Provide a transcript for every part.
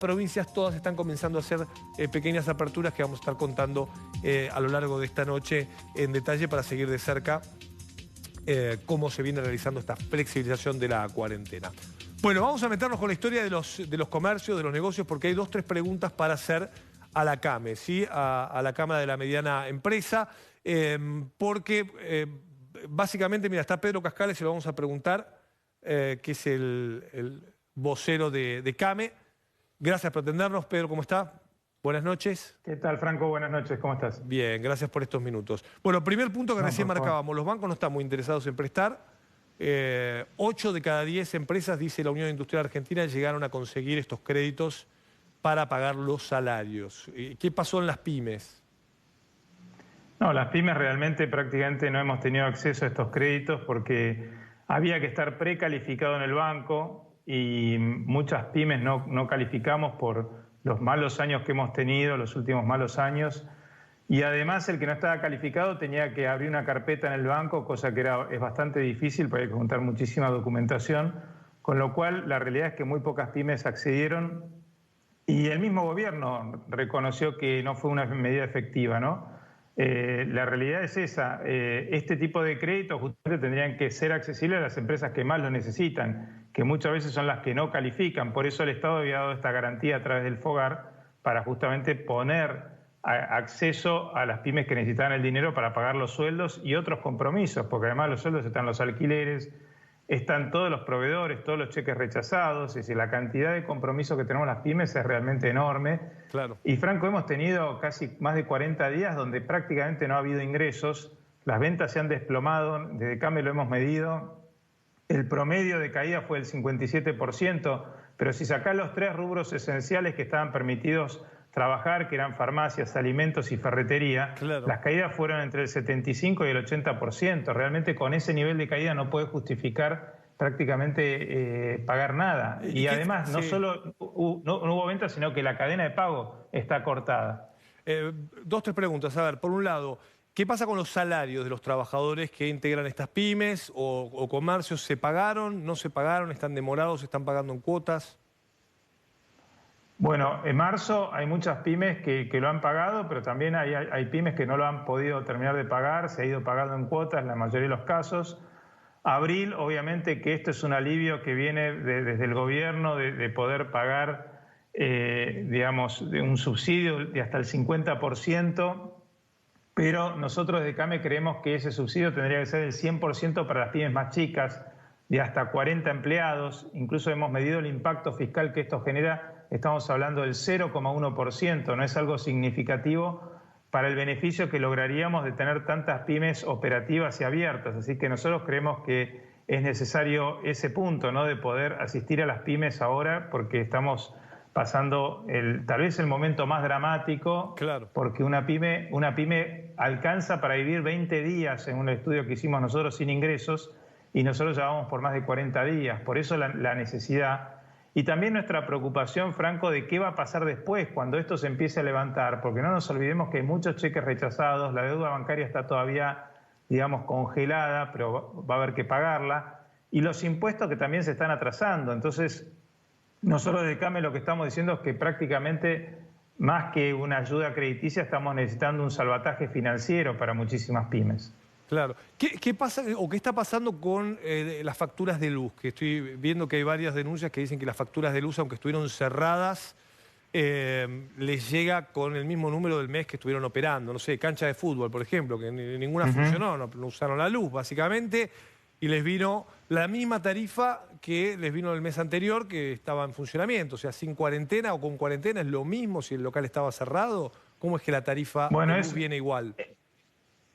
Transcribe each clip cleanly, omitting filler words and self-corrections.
provincias todas están comenzando a hacer pequeñas aperturas que vamos a estar contando a lo largo de esta noche en detalle para seguir de cerca cómo se viene realizando esta flexibilización de la cuarentena. Bueno, vamos a meternos con la historia de los comercios, de los negocios, porque hay 2 o 3 preguntas para hacer a la CAME, ¿sí? a la Cámara de la Mediana Empresa, porque básicamente, mira, está Pedro Cascales, se lo vamos a preguntar, que es el vocero de CAME. Gracias por atendernos. Pedro, ¿cómo está? Buenas noches. ¿Qué tal, Franco? Buenas noches, ¿cómo estás? Bien, gracias por estos minutos. Bueno, primer punto que recién marcábamos, los bancos no están muy interesados en prestar. 8 de cada 10 empresas, dice la Unión Industrial Argentina, llegaron a conseguir estos créditos para pagar los salarios. ¿Qué pasó en las pymes? No, las pymes realmente prácticamente no hemos tenido acceso a estos créditos porque había que estar precalificado en el banco y muchas pymes no calificamos por los malos años que hemos tenido, los últimos malos años. Y además el que no estaba calificado tenía que abrir una carpeta en el banco, cosa que es bastante difícil porque hay que juntar muchísima documentación, con lo cual la realidad es que muy pocas pymes accedieron y el mismo gobierno reconoció que no fue una medida efectiva, ¿no? La realidad es esa, este tipo de créditos justamente tendrían que ser accesibles a las empresas que más lo necesitan, que muchas veces son las que no califican, por eso el Estado había dado esta garantía a través del FOGAR para justamente poner acceso a las pymes que necesitaban el dinero para pagar los sueldos y otros compromisos, porque además de los sueldos están los alquileres, están todos los proveedores, todos los cheques rechazados, es decir, la cantidad de compromisos que tenemos las pymes es realmente enorme. Claro. Y Franco, hemos tenido casi más de 40 días donde prácticamente no ha habido ingresos, las ventas se han desplomado, desde CAME lo hemos medido, el promedio de caída fue del 57%, pero si sacás los 3 rubros esenciales que estaban permitidos trabajar, que eran farmacias, alimentos y ferretería, claro, las caídas fueron entre el 75 y el 80%. Realmente con ese nivel de caída no puede justificar prácticamente pagar nada. Y además no solo no hubo ventas, sino que la cadena de pago está cortada. 2 o 3 preguntas. A ver, por un lado, ¿qué pasa con los salarios de los trabajadores que integran estas pymes o comercios? ¿Se pagaron? ¿No se pagaron? ¿Están demorados? ¿Están pagando en cuotas? Bueno, en marzo hay muchas pymes que lo han pagado, pero también hay pymes que no lo han podido terminar de pagar, se ha ido pagando en cuotas en la mayoría de los casos. Abril, obviamente que esto es un alivio que viene desde el gobierno de poder pagar, digamos, de un subsidio de hasta el 50%, pero nosotros de CAME creemos que ese subsidio tendría que ser el 100% para las pymes más chicas, de hasta 40 empleados, incluso hemos medido el impacto fiscal que esto genera. Estamos hablando del 0,1%, no es algo significativo para el beneficio que lograríamos de tener tantas pymes operativas y abiertas. Así que nosotros creemos que es necesario ese punto, ¿no?, de poder asistir a las pymes ahora, porque estamos pasando tal vez el momento más dramático, claro, porque una pyme alcanza para vivir 20 días en un estudio que hicimos nosotros sin ingresos y nosotros ya vamos por más de 40 días. Por eso la necesidad. Y también nuestra preocupación, Franco, de qué va a pasar después cuando esto se empiece a levantar, porque no nos olvidemos que hay muchos cheques rechazados, la deuda bancaria está todavía, digamos, congelada, pero va a haber que pagarla, y los impuestos que también se están atrasando. Entonces, nosotros de CAME lo que estamos diciendo es que prácticamente, más que una ayuda crediticia, estamos necesitando un salvataje financiero para muchísimas pymes. Claro. ¿Qué pasa o qué está pasando con las facturas de luz? Que estoy viendo que hay varias denuncias que dicen que las facturas de luz, aunque estuvieron cerradas, les llega con el mismo número del mes que estuvieron operando. No sé, cancha de fútbol, por ejemplo, que ninguna funcionó, no usaron la luz, básicamente, y les vino la misma tarifa que les vino el mes anterior, que estaba en funcionamiento. O sea, sin cuarentena o con cuarentena es lo mismo si el local estaba cerrado. ¿Cómo es que la tarifa de luz viene igual?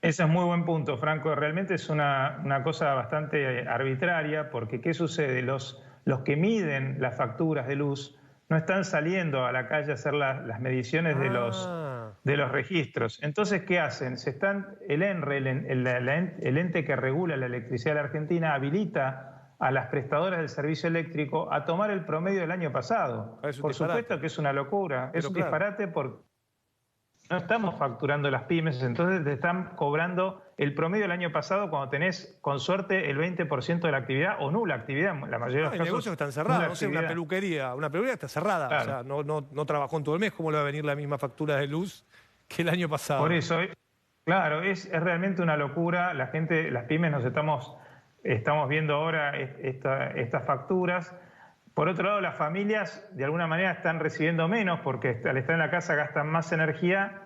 Ese es muy buen punto, Franco. Realmente es una cosa bastante arbitraria, porque ¿qué sucede? Los que miden las facturas de luz no están saliendo a la calle a hacer las mediciones de los registros. Entonces, ¿qué hacen? El ENRE, el ente que regula la electricidad de la Argentina, habilita a las prestadoras del servicio eléctrico a tomar el promedio del año pasado. Por supuesto que es una locura, es un disparate porque no estamos facturando las pymes, entonces te están cobrando el promedio del año pasado cuando tenés, con suerte, el 20% de la actividad o nula actividad, la mayoría de los Hay casos. negocios que están cerrados, no sé, una actividad. peluquería está cerrada, Claro. o sea, no trabajó en todo el mes, ¿cómo le va a venir la misma factura de luz que el año Por pasado? eso, claro, es realmente una locura. La gente, las pymes nos estamos viendo ahora estas facturas. Por otro lado, las familias de alguna manera están recibiendo menos porque al estar en la casa gastan más energía,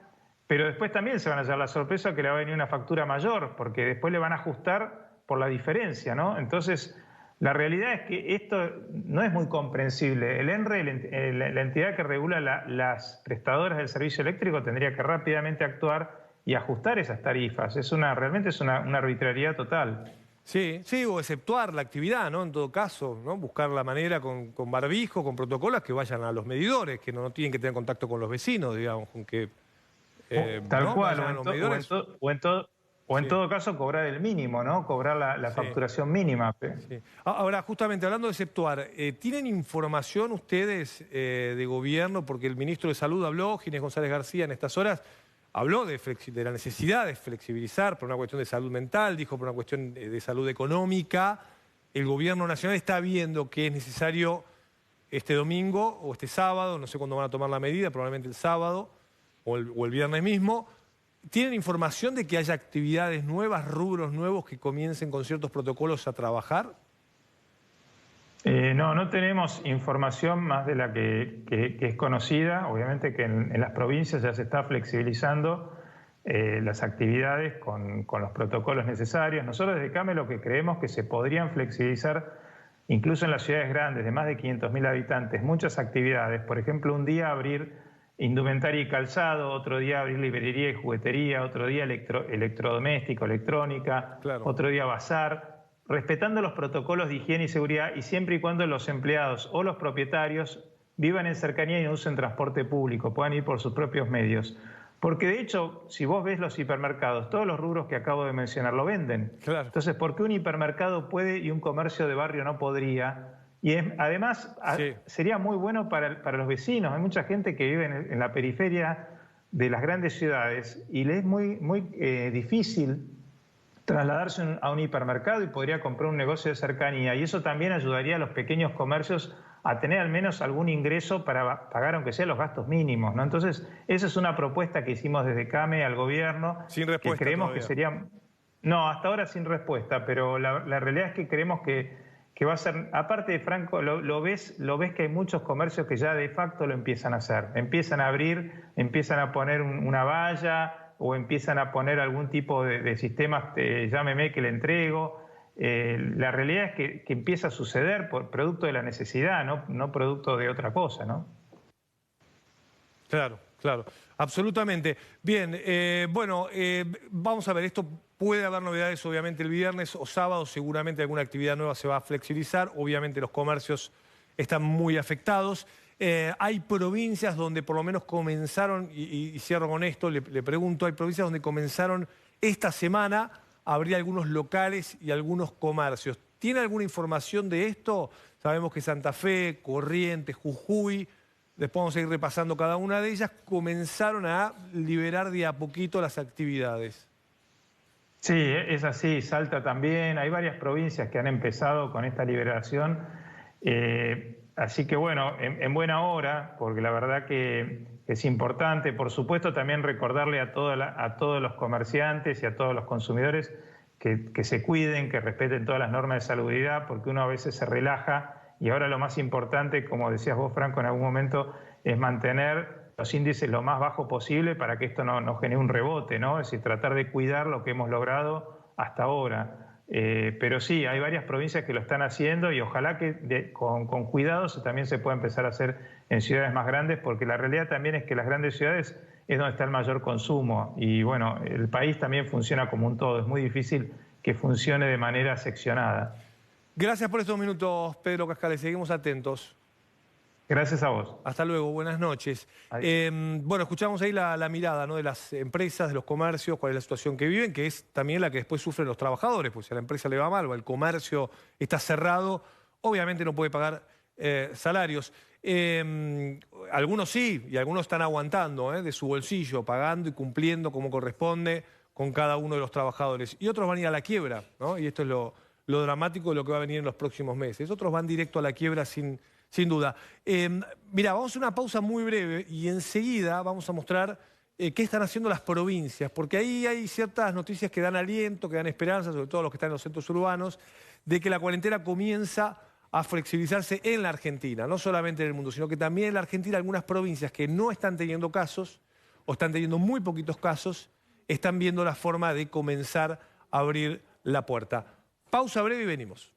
pero después también se van a llevar la sorpresa que le va a venir una factura mayor porque después le van a ajustar por la diferencia, ¿no? Entonces, la realidad es que esto no es muy comprensible. El ENRE, la entidad que regula las prestadoras del servicio eléctrico, tendría que rápidamente actuar y ajustar esas tarifas. Realmente es una arbitrariedad total. Sí, sí, o exceptuar la actividad, ¿no? En todo caso, ¿no? Buscar la manera con barbijo, con protocolos que vayan a los medidores, que no tienen que tener contacto con los vecinos, digamos, con que Tal ¿no? cual, Vayan a los medidores. o en Sí, todo caso cobrar el mínimo, ¿no? Cobrar la sí, facturación mínima. sí. Ahora, justamente hablando de exceptuar, ¿tienen información ustedes de gobierno? Porque el ministro de Salud habló, Ginés González García, en estas horas, habló de la necesidad de flexibilizar por una cuestión de salud mental, dijo por una cuestión de salud económica. El gobierno nacional está viendo que es necesario este domingo o este sábado, no sé cuándo van a tomar la medida, probablemente el sábado o el viernes mismo. ¿Tienen información de que haya actividades nuevas, rubros nuevos que comiencen con ciertos protocolos a trabajar? No tenemos información más de la que es conocida. Obviamente que en las provincias ya se está flexibilizando las actividades con los protocolos necesarios. Nosotros desde CAME lo que creemos que se podrían flexibilizar incluso en las ciudades grandes de más de 500.000 habitantes, muchas actividades. Por ejemplo, un día abrir indumentaria y calzado, otro día abrir librería y juguetería, otro día electrodoméstico, electrónica, Claro. otro día bazar, respetando los protocolos de higiene y seguridad y siempre y cuando los empleados o los propietarios vivan en cercanía y no usen transporte público, puedan ir por sus propios medios. Porque de hecho, si vos ves los hipermercados, todos los rubros que acabo de mencionar lo venden. Claro. Entonces, ¿por qué un hipermercado puede y un comercio de barrio no podría? Y además Sí. sería muy bueno para los vecinos. Hay mucha gente que vive en la periferia de las grandes ciudades y le es muy difícil trasladarse a un hipermercado y podría comprar un negocio de cercanía. Y eso también ayudaría a los pequeños comercios a tener al menos algún ingreso para pagar, aunque sea los gastos mínimos, ¿no? Entonces, esa es una propuesta que hicimos desde CAME al gobierno. Sin respuesta que creemos todavía. que sería... No, hasta ahora sin respuesta, pero la realidad es que creemos que va a ser... Aparte de Franco, lo ves que hay muchos comercios que ya de facto lo empiezan a hacer. Empiezan a abrir, empiezan a poner una valla o empiezan a poner algún tipo de sistemas, llámeme que le entrego. La realidad es que empieza a suceder por producto de la necesidad, no producto de otra cosa, ¿no? Claro, claro, absolutamente. Bien, vamos a ver, esto puede haber novedades obviamente el viernes o sábado, seguramente alguna actividad nueva se va a flexibilizar, obviamente los comercios están muy afectados. Hay provincias donde por lo menos comenzaron, y cierro con esto, le pregunto, hay provincias donde comenzaron esta semana a abrir algunos locales y algunos comercios. ¿Tiene alguna información de esto? Sabemos que Santa Fe, Corrientes, Jujuy, después vamos a ir repasando cada una de ellas, comenzaron a liberar de a poquito las actividades. Sí, es así, Salta también, hay varias provincias que han empezado con esta liberación, así que bueno, en buena hora, porque la verdad que es importante, por supuesto también recordarle a todos los comerciantes y a todos los consumidores que se cuiden, que respeten todas las normas de salubridad, porque uno a veces se relaja. Y ahora lo más importante, como decías vos, Franco, en algún momento, es mantener los índices lo más bajo posible para que esto no genere un rebote, ¿no? Es decir, tratar de cuidar lo que hemos logrado hasta ahora. Pero sí, hay varias provincias que lo están haciendo y ojalá que con cuidados también se pueda empezar a hacer en ciudades más grandes, porque la realidad también es que las grandes ciudades es donde está el mayor consumo. Y bueno, el país también funciona como un todo. Es muy difícil que funcione de manera seccionada. Gracias por estos minutos, Pedro Cascales. Seguimos atentos. Gracias a vos. Hasta luego, buenas noches. Bueno, escuchamos ahí la mirada, ¿no?, de las empresas, de los comercios, cuál es la situación que viven, que es también la que después sufren los trabajadores, pues si a la empresa le va mal o el comercio está cerrado, obviamente no puede pagar salarios. Algunos sí, y algunos están aguantando de su bolsillo, pagando y cumpliendo como corresponde con cada uno de los trabajadores. Y otros van a ir a la quiebra, ¿no? Y esto es lo dramático de lo que va a venir en los próximos meses. Otros van directo a la quiebra sin duda. Mira, vamos a hacer una pausa muy breve y enseguida vamos a mostrar qué están haciendo las provincias, porque ahí hay ciertas noticias que dan aliento, que dan esperanza, sobre todo los que están en los centros urbanos, de que la cuarentena comienza a flexibilizarse en la Argentina, no solamente en el mundo, sino que también en la Argentina algunas provincias que no están teniendo casos o están teniendo muy poquitos casos, están viendo la forma de comenzar a abrir la puerta. Pausa breve y venimos.